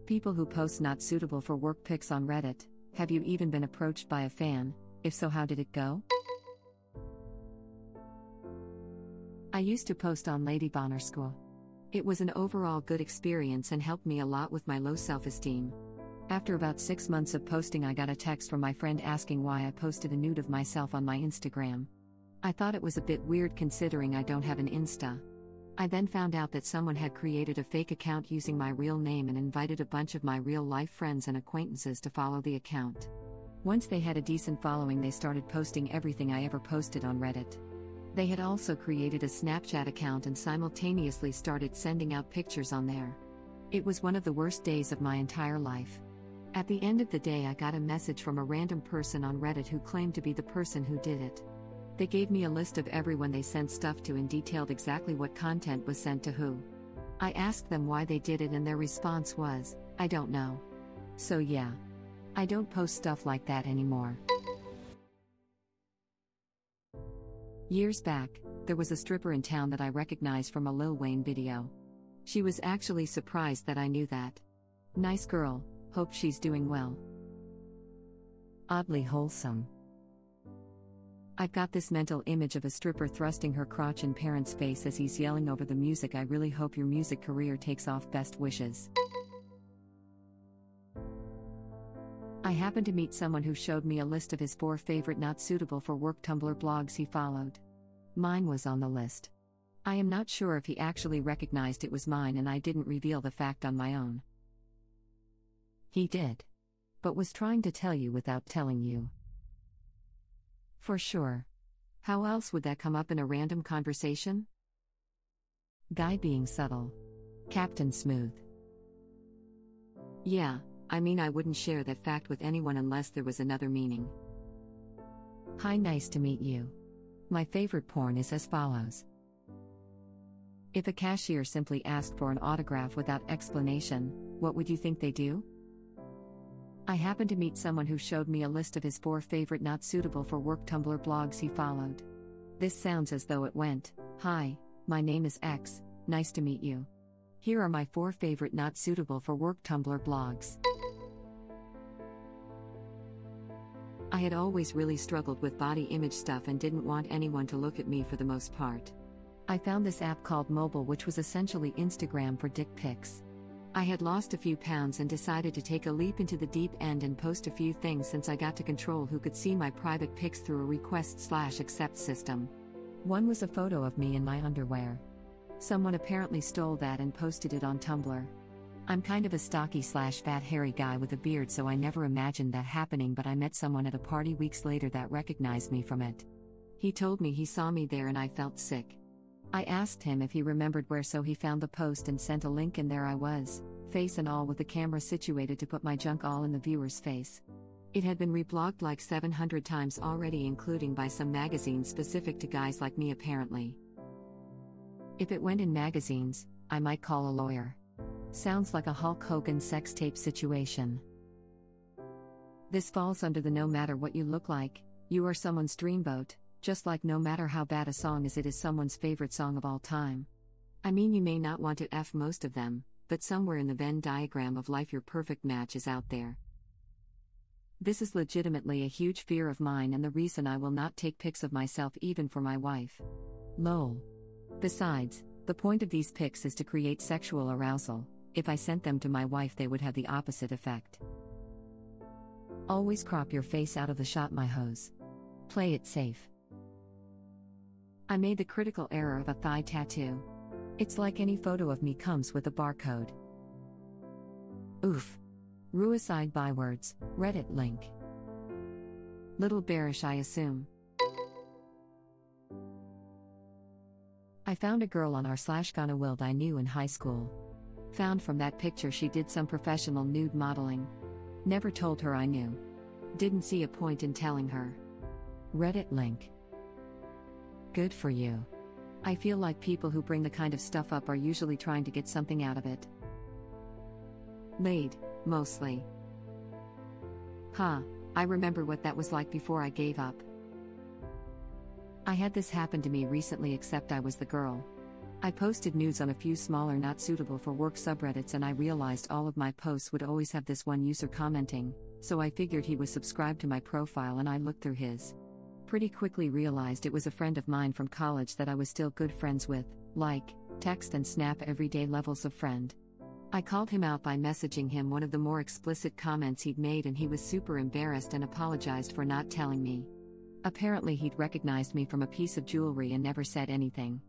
People who post not suitable for work pics on Reddit. Have you even been approached by a fan? If so, how did it go? I used to post on Lady Bonner School. It was an overall good experience and helped me a lot with my low self-esteem. After about 6 months of posting, I got a text from my friend asking why I posted a nude of myself on my Instagram. I thought it was a bit weird considering I don't have an Insta. I then found out that someone had created a fake account using my real name and invited a bunch of my real-life friends and acquaintances to follow the account. Once they had a decent following, they started posting everything I ever posted on Reddit. They had also created a Snapchat account and simultaneously started sending out pictures on there. It was one of the worst days of my entire life. At the end of the day, I got a message from a random person on Reddit who claimed to be the person who did it. They gave me a list of everyone they sent stuff to and detailed exactly what content was sent to who. I asked them why they did it and their response was, "I don't know." So yeah. I don't post stuff like that anymore. Years back, there was a stripper in town that I recognized from a Lil Wayne video. She was actually surprised that I knew that. Nice girl, hope she's doing well. Oddly wholesome. I've got this mental image of a stripper thrusting her crotch in parents' face as he's yelling over the music, "I really hope your music career takes off, best wishes." I happened to meet someone who showed me a list of his 4 favorite not suitable for work Tumblr blogs he followed. Mine was on the list. I am not sure if he actually recognized it was mine and I didn't reveal the fact on my own. He did. But was trying to tell you without telling you. For sure. How else would that come up in a random conversation? Guy being subtle. Captain Smooth. Yeah, I mean, I wouldn't share that fact with anyone unless there was another meaning. Hi, nice to meet you. My favorite porn is as follows. If a cashier simply asked for an autograph without explanation, what would you think they do? I happened to meet someone who showed me a list of his 4 favorite not suitable for work Tumblr blogs he followed. This sounds as though it went, "Hi, my name is X, nice to meet you. Here are my 4 favorite not suitable for work Tumblr blogs." I had always really struggled with body image stuff and didn't want anyone to look at me for the most part. I found this app called Mobile, which was essentially Instagram for dick pics. I had lost a few pounds and decided to take a leap into the deep end and post a few things since I got to control who could see my private pics through a request/accept system. One was a photo of me in my underwear. Someone apparently stole that and posted it on Tumblr. I'm kind of a stocky/fat hairy guy with a beard, so I never imagined that happening, but I met someone at a party weeks later that recognized me from it. He told me he saw me there and I felt sick. I asked him if he remembered where, so he found the post and sent a link, and there I was, face and all, with the camera situated to put my junk all in the viewer's face. It had been reblogged like 700 times already, including by some magazines specific to guys like me apparently. If it went in magazines, I might call a lawyer. Sounds like a Hulk Hogan sex tape situation. This falls under the "no matter what you look like, you are someone's dreamboat," just like no matter how bad a song is, it is someone's favorite song of all time. I mean, you may not want to F most of them, but somewhere in the Venn diagram of life your perfect match is out there. This is legitimately a huge fear of mine and the reason I will not take pics of myself even for my wife. Lol. Besides, the point of these pics is to create sexual arousal. If I sent them to my wife, they would have the opposite effect. Always crop your face out of the shot, my hoes. Play it safe. I made the critical error of a thigh tattoo. It's like any photo of me comes with a barcode. Oof. Ruicide bywords, Reddit link. Little bearish, I assume. I found a girl on r/Gonna I knew in high school. Found from that picture she did some professional nude modeling. Never told her I knew. Didn't see a point in telling her. Reddit link. Good for you. I feel like people who bring the kind of stuff up are usually trying to get something out of it. Laid, mostly. I remember what that was like before I gave up. I had this happen to me recently, except I was the girl. I posted nudes on a few smaller not suitable for work subreddits, and I realized all of my posts would always have this one user commenting, so I figured he was subscribed to my profile and I looked through his. Pretty quickly realized it was a friend of mine from college that I was still good friends with, like, text and snap everyday levels of friend. I called him out by messaging him one of the more explicit comments he'd made, and he was super embarrassed and apologized for not telling me. Apparently he'd recognized me from a piece of jewelry and never said anything.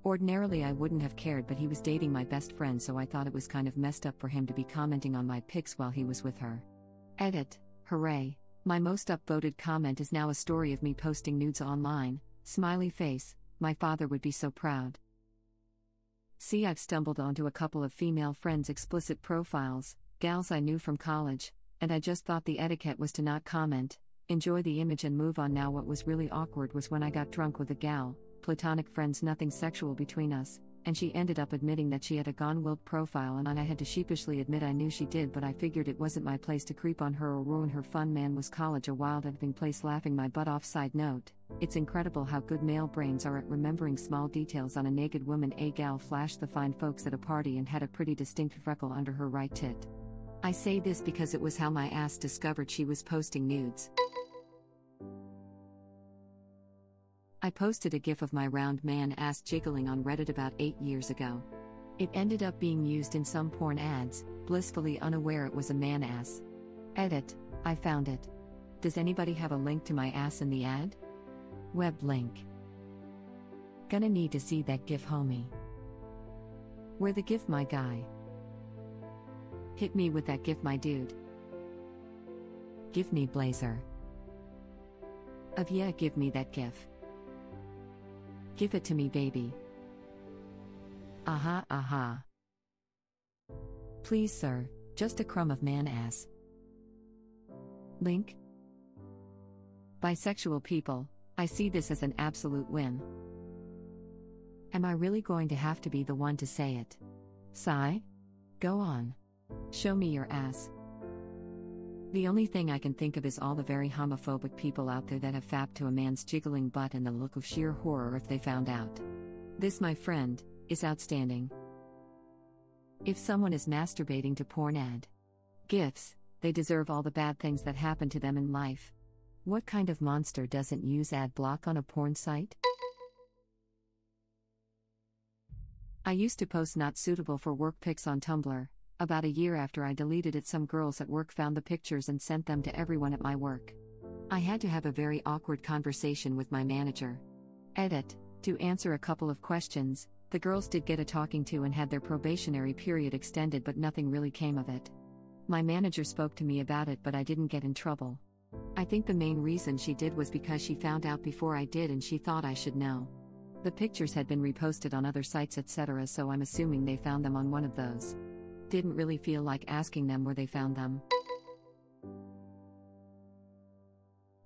Ordinarily I wouldn't have cared, but he was dating my best friend, so I thought it was kind of messed up for him to be commenting on my pics while he was with her. Edit. Hooray. My most upvoted comment is now a story of me posting nudes online. Smiley face. My father would be so proud. See, I've stumbled onto a couple of female friends' explicit profiles, gals I knew from college, and I just thought the etiquette was to not comment, enjoy the image and move on. Now what was really awkward was when I got drunk with a gal, platonic friends, nothing sexual between us, and she ended up admitting that she had a gone wild profile, and I had to sheepishly admit I knew she did, but I figured it wasn't my place to creep on her or ruin her fun. Man, was college a wild having place, laughing my butt off. Side note, it's incredible how good male brains are at remembering small details on a naked woman. A gal flashed the fine folks at a party and had a pretty distinct freckle under her right tit. I say this because it was how my ass discovered she was posting nudes. I posted a gif of my round man ass jiggling on Reddit about 8 years ago. It ended up being used in some porn ads, blissfully unaware it was a man ass. Edit. I found it. Does anybody have a link to my ass in the ad? Web link. Gonna need to see that gif, homie. Where the gif, my guy? Hit me with that gif, my dude. Give me blazer. Yeah, give me that gif. Give it to me, baby. Aha, aha. Please, sir, just a crumb of man ass. Link. Bisexual people, I see this as an absolute win. Am I really going to have to be the one to say it? Sigh? Go on. Show me your ass. The only thing I can think of is all the very homophobic people out there that have fapped to a man's jiggling butt and the look of sheer horror if they found out. This, my friend, is outstanding. If someone is masturbating to porn ad GIFs, they deserve all the bad things that happen to them in life. What kind of monster doesn't use ad block on a porn site? I used to post not suitable for work pics on Tumblr. About a year after I deleted it, some girls at work found the pictures and sent them to everyone at my work. I had to have a very awkward conversation with my manager. Edit. To answer a couple of questions, the girls did get a talking to and had their probationary period extended, but nothing really came of it. My manager spoke to me about it, but I didn't get in trouble. I think the main reason she did was because she found out before I did and she thought I should know. The pictures had been reposted on other sites, etc., so I'm assuming they found them on one of those. Didn't really feel like asking them where they found them.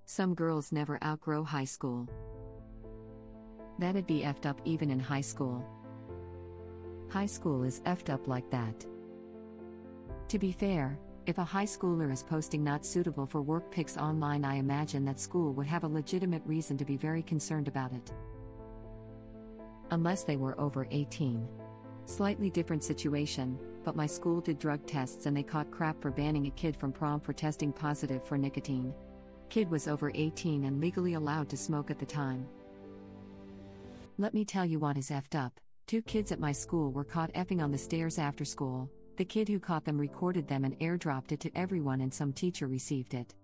Some girls never outgrow high school. That'd be effed up even in high school. High school is effed up like that. To be fair, if a high schooler is posting not suitable for work pics online, I imagine that school would have a legitimate reason to be very concerned about it. Unless they were over 18. Slightly different situation, but my school did drug tests and they caught crap for banning a kid from prom for testing positive for nicotine. Kid was over 18 and legally allowed to smoke at the time. Let me tell you what is effed up. 2 kids at my school were caught effing on the stairs after school. The kid who caught them recorded them and airdropped it to everyone, and some teacher received it.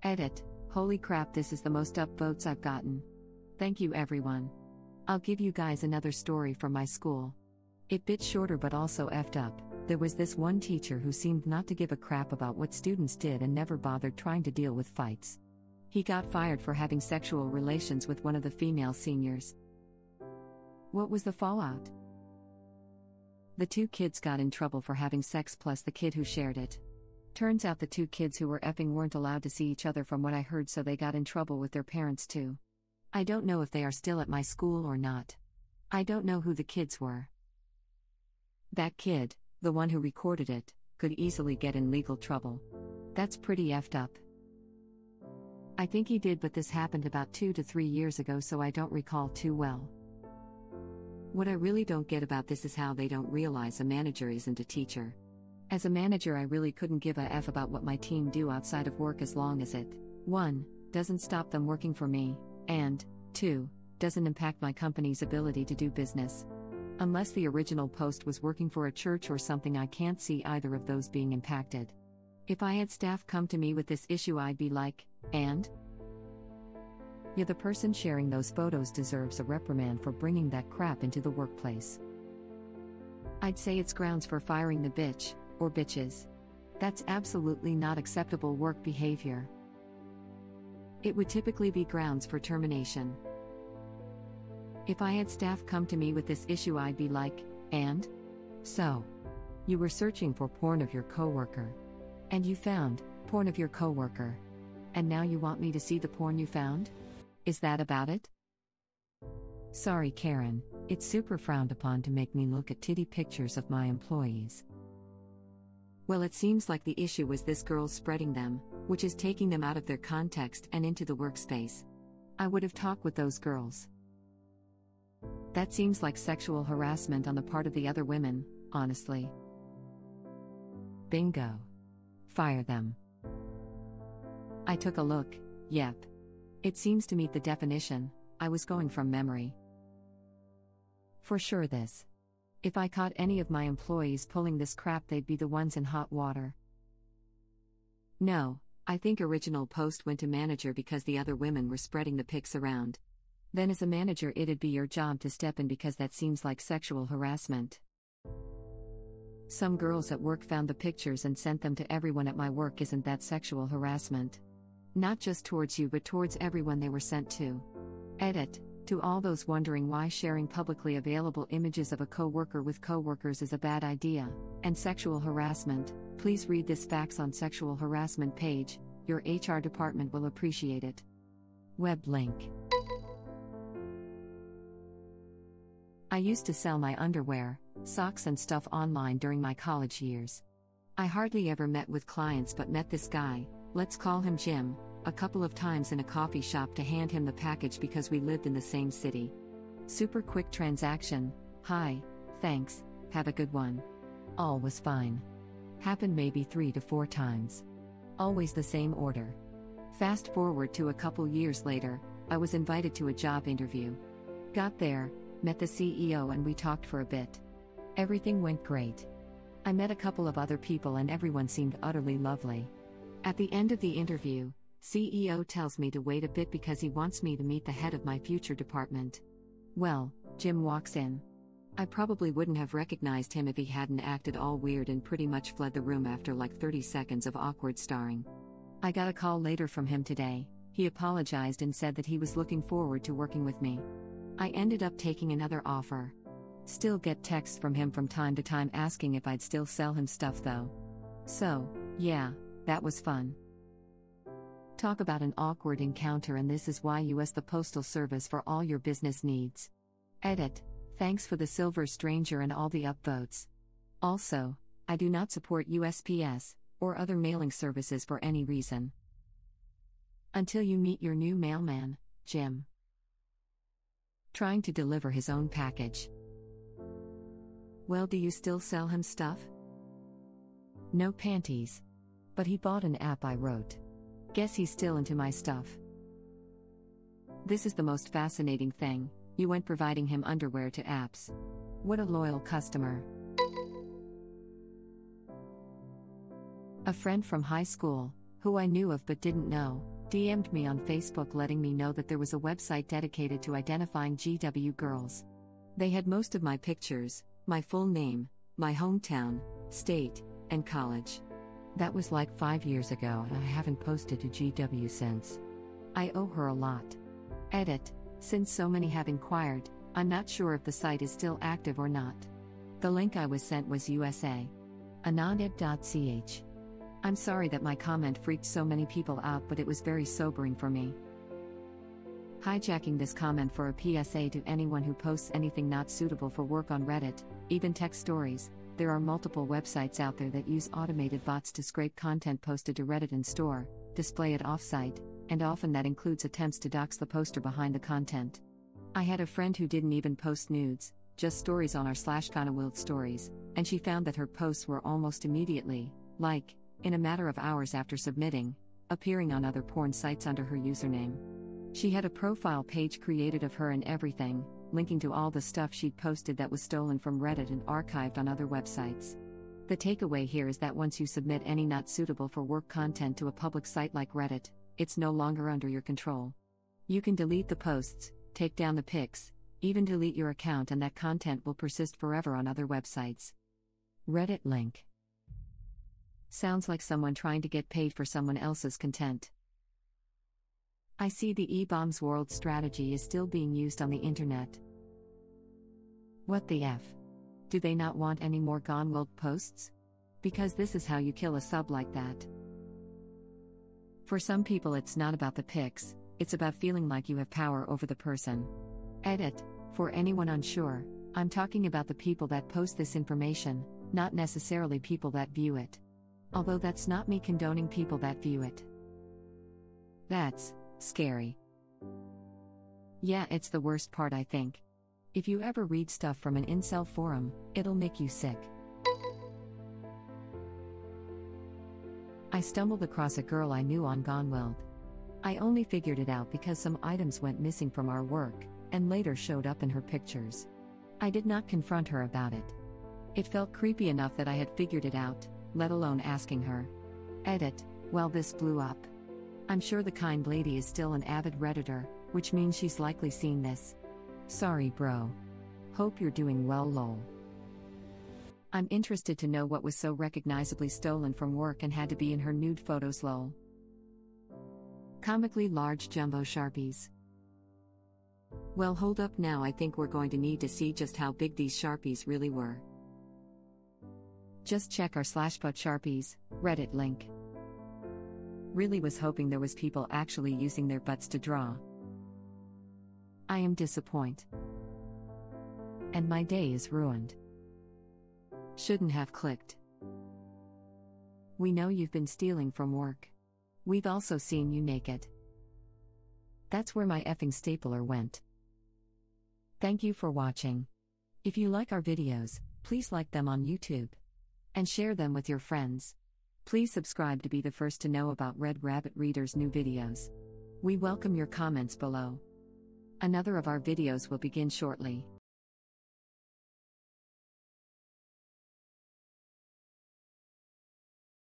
Edit. Holy crap, this is the most upvotes I've gotten. Thank you, everyone. I'll give you guys another story from my school. It bit shorter but also effed up. There was this one teacher who seemed not to give a crap about what students did and never bothered trying to deal with fights. He got fired for having sexual relations with one of the female seniors. What was the fallout? The 2 kids got in trouble for having sex plus the kid who shared it. Turns out the 2 kids who were effing weren't allowed to see each other from what I heard, so they got in trouble with their parents too. I don't know if they are still at my school or not. I don't know who the kids were. That kid, the one who recorded it, could easily get in legal trouble. That's pretty effed up. I think he did, but this happened about 2 to 3 years ago, so I don't recall too well. What I really don't get about this is how they don't realize a manager isn't a teacher. As a manager, I really couldn't give a F about what my team do outside of work as long as it 1. Doesn't stop them working for me, and 2. Doesn't impact my company's ability to do business. Unless the original post was working for a church or something, I can't see either of those being impacted. If I had staff come to me with this issue, I'd be like, and? Yeah, the person sharing those photos deserves a reprimand for bringing that crap into the workplace. I'd say it's grounds for firing the bitch, or bitches. That's absolutely not acceptable work behavior. It would typically be grounds for termination. If I had staff come to me with this issue, I'd be like, and? So, you were searching for porn of your coworker. And you found porn of your coworker. And now you want me to see the porn you found? Is that about it? Sorry, Karen, it's super frowned upon to make me look at titty pictures of my employees. Well, it seems like the issue was this girl spreading them, which is taking them out of their context and into the workspace. I would have talked with those girls. That seems like sexual harassment on the part of the other women, honestly. Bingo. Fire them. I took a look, yep. It seems to meet the definition. I was going from memory. For sure this. If I caught any of my employees pulling this crap, they'd be the ones in hot water. No, I think original post went to manager because the other women were spreading the pics around. Then as a manager, it'd be your job to step in because that seems like sexual harassment. Some girls at work found the pictures and sent them to everyone at my work. Isn't that sexual harassment? Not just towards you, but towards everyone they were sent to. Edit. To all those wondering why sharing publicly available images of a coworker with coworkers is a bad idea, and sexual harassment, please read this facts on sexual harassment page. Your HR department will appreciate it. Web link. I used to sell my underwear, socks and stuff online during my college years. I hardly ever met with clients but met this guy, let's call him Jim, a couple of times in a coffee shop to hand him the package because we lived in the same city. Super quick transaction. Hi, thanks, have a good one. All was fine. Happened maybe 3 to 4 times. Always the same order. Fast forward to a couple years later, I was invited to a job interview. Got there, met the CEO and we talked for a bit. Everything went great. I met a couple of other people and everyone seemed utterly lovely. At the end of the interview, CEO tells me to wait a bit because he wants me to meet the head of my future department. Well, Jim walks in. I probably wouldn't have recognized him if he hadn't acted all weird and pretty much fled the room after like 30 seconds of awkward staring. I got a call later from him today. He apologized and said that he was looking forward to working with me. I ended up taking another offer. Still get texts from him from time to time asking if I'd still sell him stuff though. So, yeah, that was fun. Talk about an awkward encounter, and this is why US the Postal Service for all your business needs. Edit. Thanks for the silver stranger and all the upvotes. Also, I do not support USPS or other mailing services for any reason. Until you meet your new mailman, Jim. Trying to deliver his own package. Well, do you still sell him stuff? No panties. But he bought an app I wrote. Guess he's still into my stuff. This is the most fascinating thing. You went providing him underwear to apps. What a loyal customer. A friend from high school, who I knew of but didn't know, DM'd me on Facebook letting me know that there was a website dedicated to identifying GW girls. They had most of my pictures, my full name, my hometown, state, and college. That was like 5 years ago and I haven't posted to GW since. I owe her a lot. Edit. Since so many have inquired, I'm not sure if the site is still active or not. The link I was sent was USA. anonid.ch. I'm sorry that my comment freaked so many people out, but it was very sobering for me. Hijacking this comment for a PSA to anyone who posts anything not suitable for work on Reddit, even text stories. There are multiple websites out there that use automated bots to scrape content posted to Reddit and store, display it offsite, and often that includes attempts to dox the poster behind the content. I had a friend who didn't even post nudes, just stories on r/Wild stories, and she found that her posts were almost immediately, in a matter of hours after submitting, appearing on other porn sites under her username. She had a profile page created of her and everything, linking to all the stuff she'd posted that was stolen from Reddit and archived on other websites. The takeaway here is that once you submit any not suitable for work content to a public site like Reddit, it's no longer under your control. You can delete the posts, take down the pics, even delete your account, and that content will persist forever on other websites. Reddit link. Sounds like someone trying to get paid for someone else's content. I see the E-bombs world strategy is still being used on the internet. What the F? Do they not want any more Gone Wild posts? Because this is how you kill a sub like that. For some people it's not about the pics, it's about feeling like you have power over the person. Edit, for anyone unsure, I'm talking about the people that post this information, not necessarily people that view it. Although that's not me condoning people that view it. That's scary. Yeah, it's the worst part, I think. If you ever read stuff from an incel forum, it'll make you sick. I stumbled across a girl I knew on Gone Wild. I only figured it out because some items went missing from our work, and later showed up in her pictures. I did not confront her about it. It felt creepy enough that I had figured it out, let alone asking her. Edit, well, this blew up. I'm sure the kind lady is still an avid Redditor, which means she's likely seen this. Sorry, bro. Hope you're doing well, lol. I'm interested to know what was so recognizably stolen from work and had to be in her nude photos, lol. Comically large jumbo Sharpies. Well, hold up now, I think we're going to need to see just how big these Sharpies really were. Just check r/Put Sharpies, Reddit link. Really was hoping there was people actually using their butts to draw. I am disappointed. And my day is ruined. Shouldn't have clicked. We know you've been stealing from work. We've also seen you naked. That's where my effing stapler went. Thank you for watching. If you like our videos, please like them on YouTube. And share them with your friends. Please subscribe to be the first to know about Red Rabbit Reader's new videos. We welcome your comments below. Another of our videos will begin shortly.